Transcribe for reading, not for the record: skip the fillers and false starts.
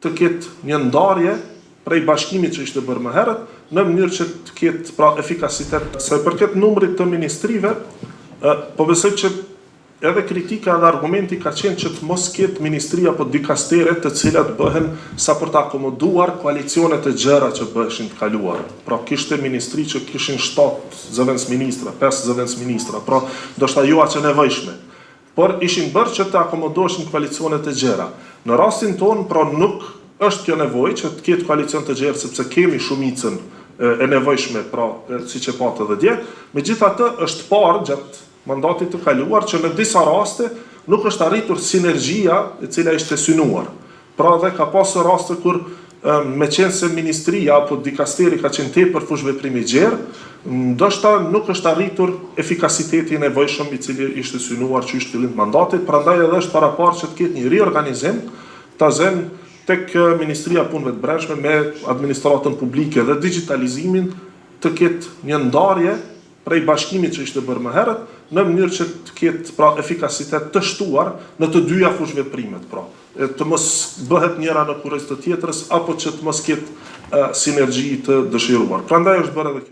të ketë një ndarje prej bashkimit që ishte bërë më herët, në mënyrë që të ketë pra efikasitet. Se përket numrit të ministrive, po besoj që edhe kritika dhe argumenti ka qenë që të mos ketë ministri apo dikastere të cilat bëhen sa për të akomoduar koalicionet e gjëra që bëshin të kaluar. Pra kishte ministri që kishin 7 zëvendës ministra, 5 zëvendës ministra, pra do shta jo aq e nevojshme. Por ishin bërë që të akomodoshin koalicionet e gjëra. Në rastin tonë, pra nuk është kjo nevojë që të ketë koalicion të gjerë, sepse kemi shumicën e nevojshme, pra si që patë edhe dje. Megjithatë është parë gjatë mandatit të kaluar që në disa raste nuk është arritur sinergjia e cila ishte synuar. Pra dhe ka pasur raste kur me qenë se ministria apo dikasteri ka qenë tepër fushveprim i gjerë, ndoshta nuk është arritur efikasiteti i nevojshëm i cili ishte synuar që ishte fillim të mandatit, prandaj edhe është paraparë që të ketë një riorganizim të zen tek Ministria e Punëve të Brendshme me administratën publike dhe digitalizimin të ketë një ndarje prej bashkimit që ishte bërë më herët, në mënyrë që të ketë pra efikasitet të shtuar në të dyja fushveprimet, pra. Të mos bëhet njëra në kurrez të tjetrës, apo që të mos ketë sinergji të dëshiruar. Prandaj është bërë edhe kjo.